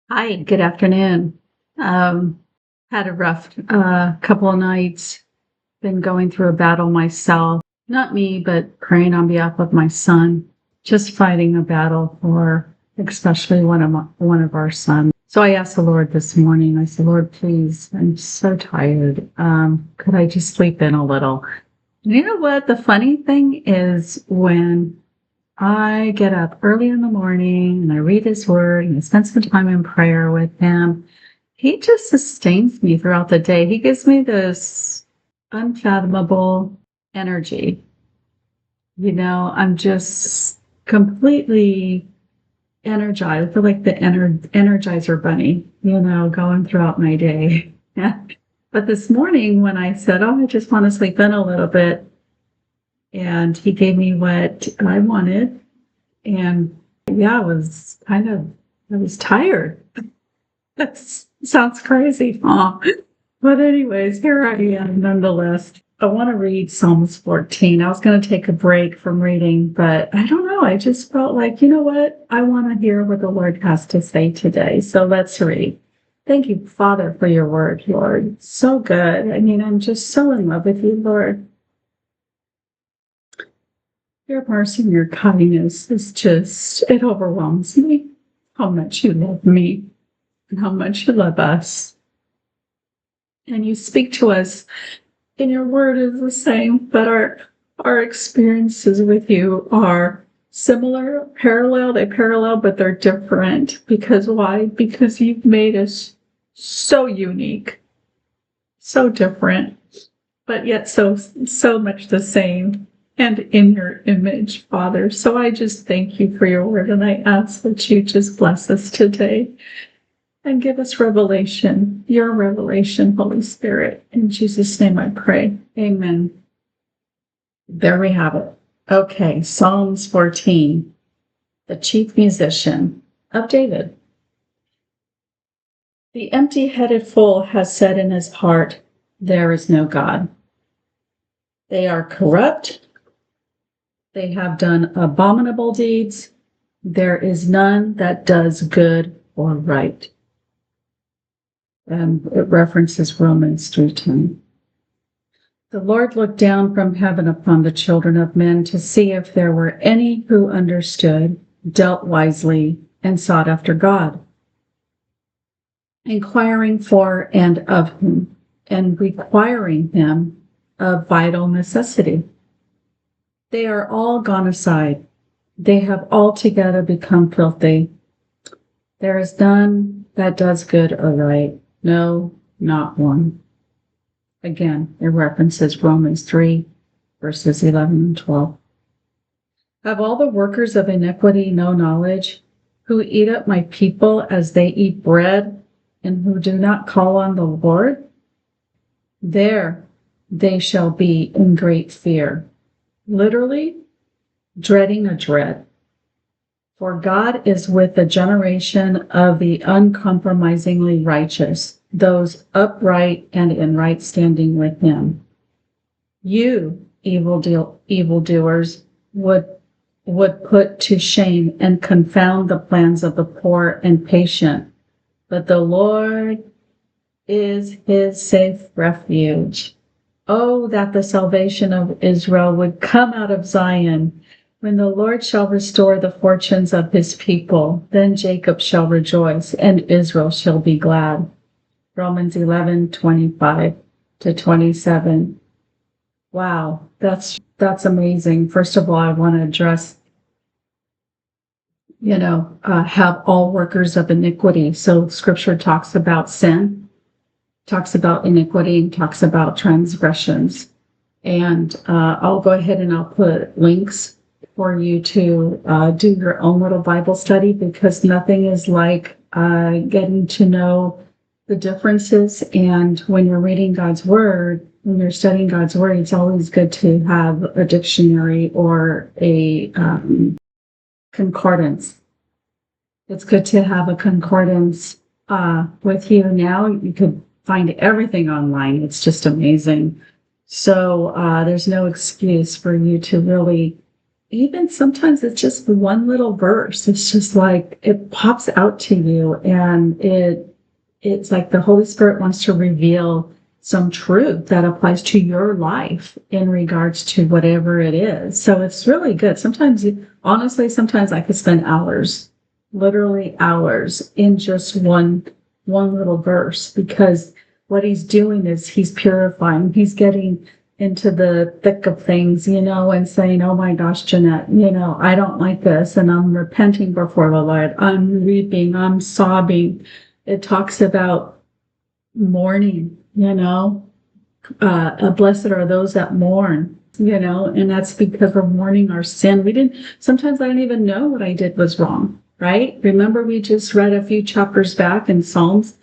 Hi, good afternoon. Um, Had a rough couple of nights. Been going through a battle myself. Not me, but praying on behalf of my son. Just fighting a battle for especially one of our sons. So I asked the Lord this morning. I said, Lord, please, I'm so tired. Could I just sleep in a little? And you know what? The funny thing is when I get up early in the morning and I read his word and I spend some time in prayer with him. He just sustains me throughout the day. He gives me this unfathomable energy. I'm just completely energized. I feel like the energizer bunny, going throughout my day. Yeah. But this morning when I said, oh, I just want to sleep in a little bit, and he gave me what I wanted. And yeah, I was tired. That sounds crazy, huh? But anyways, here I am nonetheless. I want to read Psalms 14. I was going to take a break from reading, but I don't know. I just felt like, you know what? I want to hear what the Lord has to say today. So let's read. Thank you, Father, for your word, Lord. So good. I mean, I'm just so in love with you, Lord. Your mercy and your kindness it overwhelms me how much you love me and how much you love us. And you speak to us, and your word is the same, but our experiences with you are similar, they parallel, but they're different. Because why? Because you've made us so unique, so different, but yet so much the same and in your image, Father. So I just thank you for your word, and I ask that you just bless us today and give us revelation, your revelation, Holy Spirit. In Jesus' name I pray. Amen. There we have it. Okay, Psalms 14, the chief musician of David. The empty-headed fool has said in his heart, there is no God. They are corrupt. They have done abominable deeds. There is none that does good or right. And it references Romans 3:10. The Lord looked down from heaven upon the children of men to see if there were any who understood, dealt wisely, and sought after God, inquiring for and of him, and requiring him of vital necessity. They are all gone aside. They have altogether become filthy. There is none that does good or right. No, not one. Again, it references Romans 3, verses 11 and 12. Have all the workers of iniquity no knowledge, who eat up my people as they eat bread, and who do not call on the Lord? There they shall be in great fear. Literally, dreading a dread. For God is with the generation of the uncompromisingly righteous, those upright and in right standing with him. You, evildoers, would put to shame and confound the plans of the poor and patient, but the Lord is his safe refuge. Oh, that the salvation of Israel would come out of Zion. When the Lord shall restore the fortunes of his people, then Jacob shall rejoice and Israel shall be glad. Romans 11:25 to 27. Wow, that's amazing. First of all, I want to address, have all workers of iniquity. So scripture talks about sin, talks about iniquity, and talks about transgressions. And I'll go ahead and I'll put links for you to do your own little Bible study, because nothing is like getting to know the differences. And when you're reading God's word, when you're studying God's word, it's always good to have a dictionary or a concordance. It's good to have a concordance with you now. You could find everything online. It's just amazing. So there's no excuse for you to really even sometimes it's just one little verse. It's just like it pops out to you, and it's like the Holy Spirit wants to reveal some truth that applies to your life in regards to whatever it is. So it's really good. Sometimes, honestly, sometimes I could spend hours, literally hours, in just one little verse, because what he's doing is he's purifying. He's getting into the thick of things, and saying, oh my gosh, Jeanette, I don't like this, and I'm repenting before the Lord. I'm weeping, I'm sobbing. It talks about mourning, blessed are those that mourn, and that's because we're mourning our sin. Sometimes I didn't even know what I did was wrong, right? Remember, we just read a few chapters back in Psalms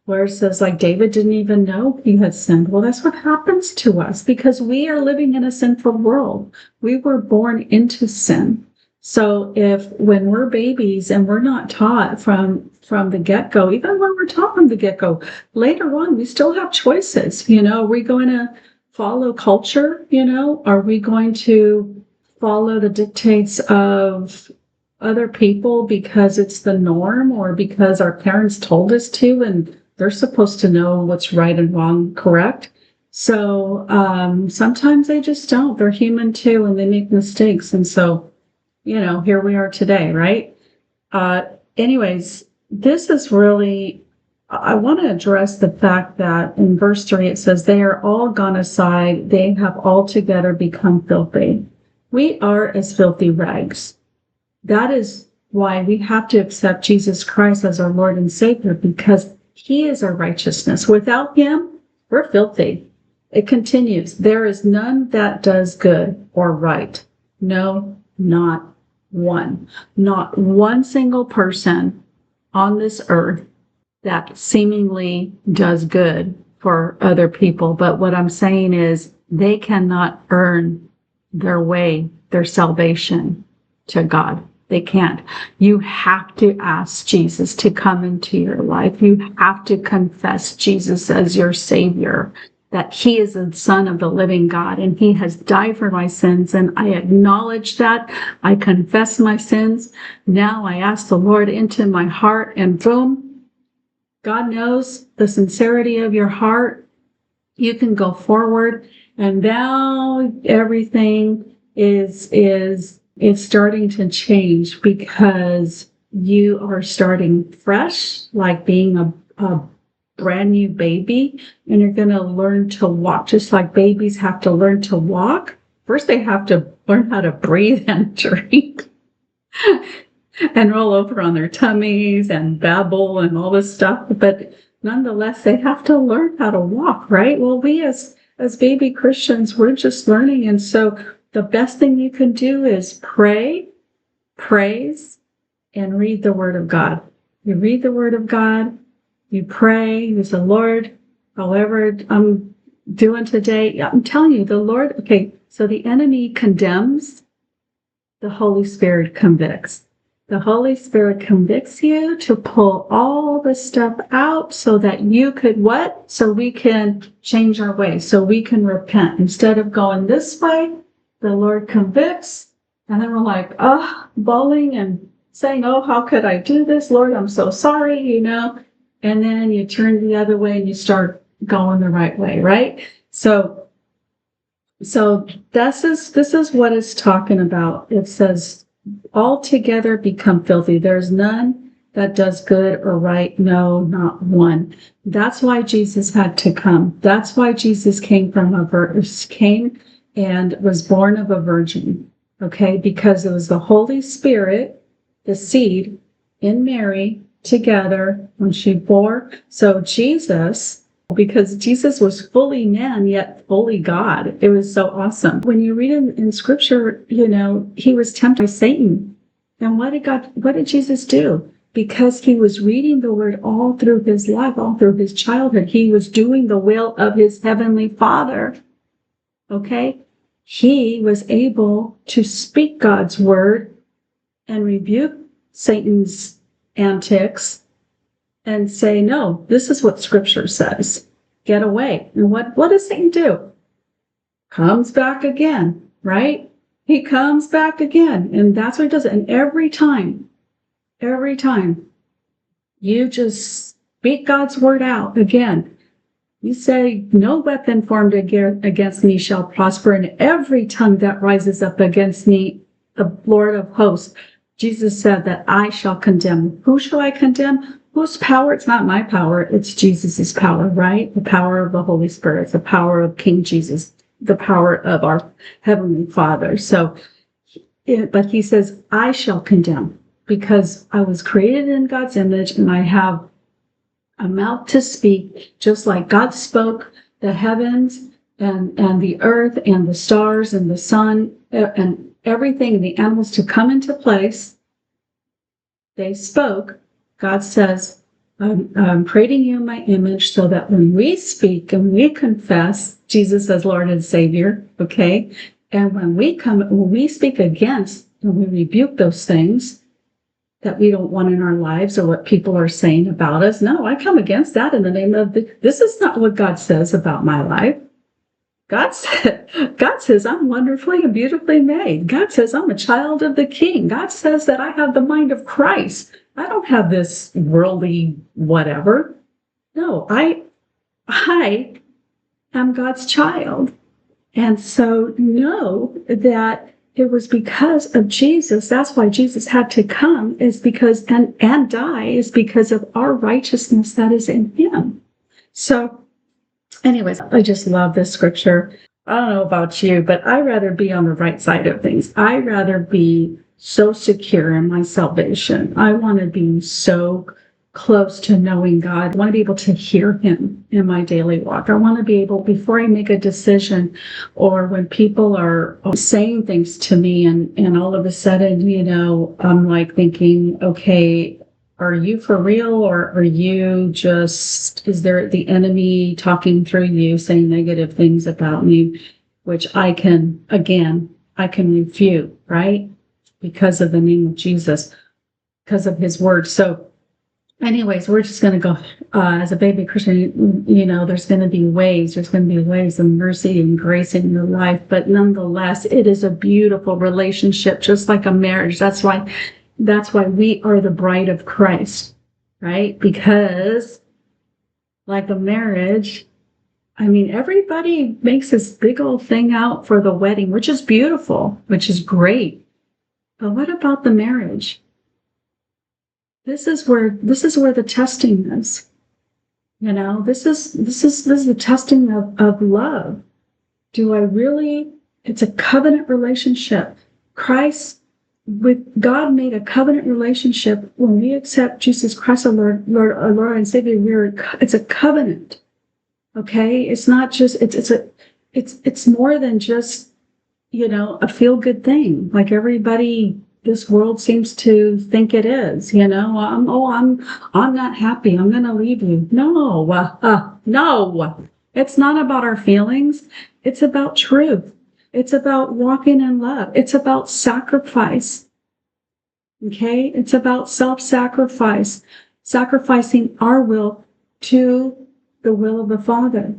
where it says, like, David didn't even know he had sinned. Well, that's what happens to us because we are living in a sinful world. We were born into sin. So when we're babies and we're not taught from the get-go, even when we're taught from the get-go, later on, we still have choices. Are we going to follow culture? Are we going to follow the dictates of other people because it's the norm or because our parents told us to, and they're supposed to know what's right and wrong, correct? So sometimes they just don't. They're human too, and they make mistakes. And so, here we are today, right? Anyways, this is really, I want to address the fact that in verse 3, it says, they are all gone aside. They have altogether become filthy. We are as filthy rags. That is why we have to accept Jesus Christ as our Lord and Savior, because he is our righteousness. Without him, we're filthy. It continues. There is none that does good or right. No, not one. Not one single person on this earth that seemingly does good for other people. But what I'm saying is they cannot earn their salvation to God. They can't. You have to ask Jesus to come into your life. You have to confess Jesus as your Savior, that he is the Son of the living God, and he has died for my sins, and I acknowledge that. I confess my sins. Now I ask the Lord into my heart, and boom, God knows the sincerity of your heart. You can go forward, and now everything is starting to change because you are starting fresh, like being a brand new baby, and you're going to learn to walk just like babies have to learn to walk. First, they have to learn how to breathe and drink and roll over on their tummies and babble and all this stuff. But nonetheless, they have to learn how to walk, right? Well, we as baby Christians, we're just learning. And so the best thing you can do is pray, praise, and read the Word of God. You read the Word of God, you pray, you say, Lord, however I'm doing today, I'm telling you, the Lord, okay, so the enemy condemns, the Holy Spirit convicts. The Holy Spirit convicts you to pull all the stuff out so that you could what? So we can change our ways, so we can repent. Instead of going this way, the Lord convicts, and then we're like, bawling and saying, oh, how could I do this? Lord, I'm so sorry, and then you turn the other way and you start going the right way, right? So this is what it's talking about. It says, altogether become filthy. There's none that does good or right. No, not one. That's why Jesus had to come. That's why Jesus came and was born of a virgin. Okay, because it was the Holy Spirit, the seed in Mary together when she bore. So Jesus, because Jesus was fully man yet fully God. It was so awesome. When you read in scripture, he was tempted by Satan. And what did Jesus do? Because he was reading the word all through his life, all through his childhood, he was doing the will of his heavenly Father. Okay? He was able to speak God's word and rebuke Satan's antics and say, no, this is what scripture says. Get away. And what does Satan do? Comes back again, right? He comes back again, and that's what he does. And every time you just speak God's word out again, you say, no weapon formed against me shall prosper, and every tongue that rises up against me, the Lord of hosts, Jesus said that I shall condemn. Who shall I condemn? Whose power? It's not my power. It's Jesus's power, right? The power of the Holy Spirit, the power of King Jesus, the power of our Heavenly Father. So, but he says, I shall condemn, because I was created in God's image and I have a mouth to speak, just like God spoke the heavens and the earth and the stars and the sun and everything, the animals to come into place. They spoke. God says, I'm creating you in my image so that when we speak and we confess Jesus as Lord and Savior, okay, and when we speak against and we rebuke those things that we don't want in our lives or what people are saying about us. No, I come against that in the name of this is not what God says about my life. God says I'm wonderfully and beautifully made. God says I'm a child of the King. God says that I have the mind of Christ. I don't have this worldly whatever. No, I am God's child. And so know that it was because of Jesus. That's why Jesus had to come, is because and die, is because of our righteousness that is in him. So anyways, I just love this scripture. I don't know about you, but I'd rather be on the right side of things. I'd rather be so secure in my salvation. I want to be so close to knowing God. I want to be able to hear him in my daily walk. I want to be able, before I make a decision, or when people are saying things to me and all of a sudden, I'm like thinking, okay, are you for real, or are you just, is there the enemy talking through you, saying negative things about me, which I can refute, right? Because of the name of Jesus, because of his word. So anyways, we're just going to go, as a baby Christian, there's going to be waves of mercy and grace in your life. But nonetheless, it is a beautiful relationship, just like a marriage. That's why we are the bride of Christ, right? Because like a marriage, everybody makes this big old thing out for the wedding, which is beautiful, which is great. But what about the marriage? This is where the testing is. This is the testing of love. Do I really? It's a covenant relationship. Christ with God made a covenant relationship. When we accept Jesus Christ, our Lord and Savior, it's a covenant. Okay, it's not just it's more than just a feel good thing like everybody. This world seems to think it is, I'm not happy. I'm going to leave you. No, it's not about our feelings. It's about truth. It's about walking in love. It's about sacrifice. Okay. It's about self-sacrifice, sacrificing our will to the will of the Father.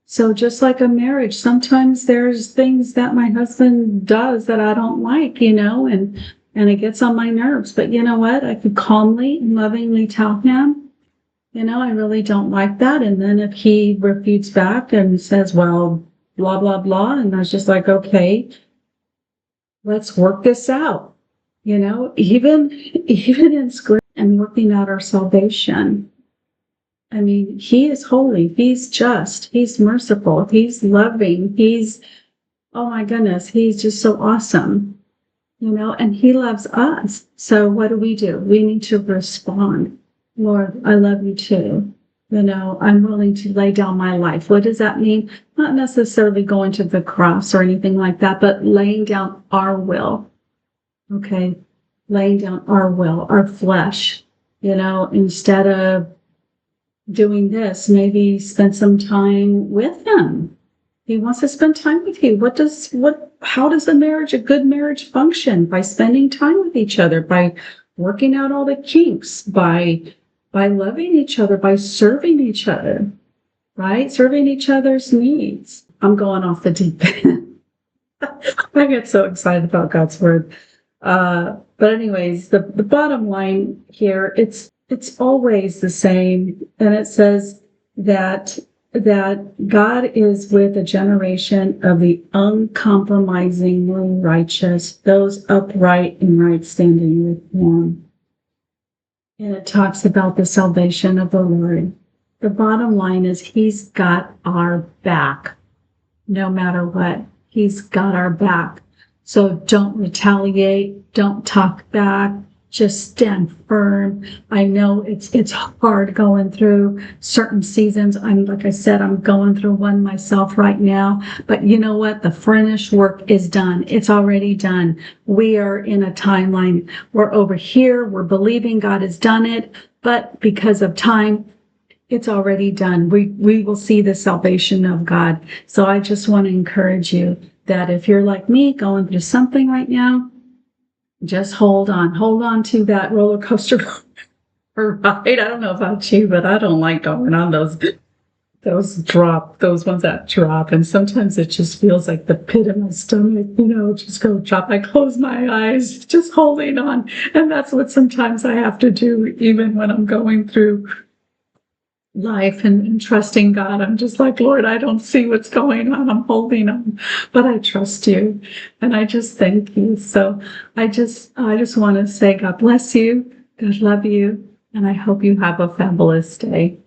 So just like a marriage, sometimes there's things that my husband does that I don't like, and it gets on my nerves. But you know what? I could calmly and lovingly tell him, I really don't like that. And then if he refutes back and says, well, blah, blah, blah. And I was just like, okay, let's work this out. Even in script and working out our salvation. He is holy. He's just. He's merciful. He's loving. Oh my goodness, he's just so awesome. And he loves us. So what do? We need to respond. Lord, I love you too. I'm willing to lay down my life. What does that mean? Not necessarily going to the cross or anything like that, but laying down our will. Okay? Laying down our will, our flesh. Instead of doing this, maybe spend some time with him. He wants to spend time with you. How does a good marriage function? By spending time with each other, by working out all the kinks, by loving each other, by serving each other, right? Serving each other's needs. I'm going off the deep end. I get so excited about God's word. But anyways, the bottom line here, it's always the same. And it says that God is with a generation of the uncompromisingly righteous, those upright and right standing with Him. And it talks about the salvation of the Lord. The bottom line is He's got our back. No matter what, He's got our back. So don't retaliate. Don't talk back. Just stand firm. I know it's hard going through certain seasons. Like I said, I'm going through one myself right now. But you know what? The finished work is done. It's already done. We are in a timeline. We're over here. We're believing God has done it. But because of time, it's already done. We will see the salvation of God. So I just want to encourage you that if you're like me going through something right now, just hold on to that roller coaster ride. I don't know about you, but I don't like going on those ones that drop. And sometimes it just feels like the pit of my stomach, just go drop. I close my eyes, just holding on. And that's what sometimes I have to do, even when I'm going through life and trusting God. I'm just like, Lord, I don't see what's going on. I'm holding on, but I trust you. And I just thank you. So I just want to say, God bless you. God love you. And I hope you have a fabulous day.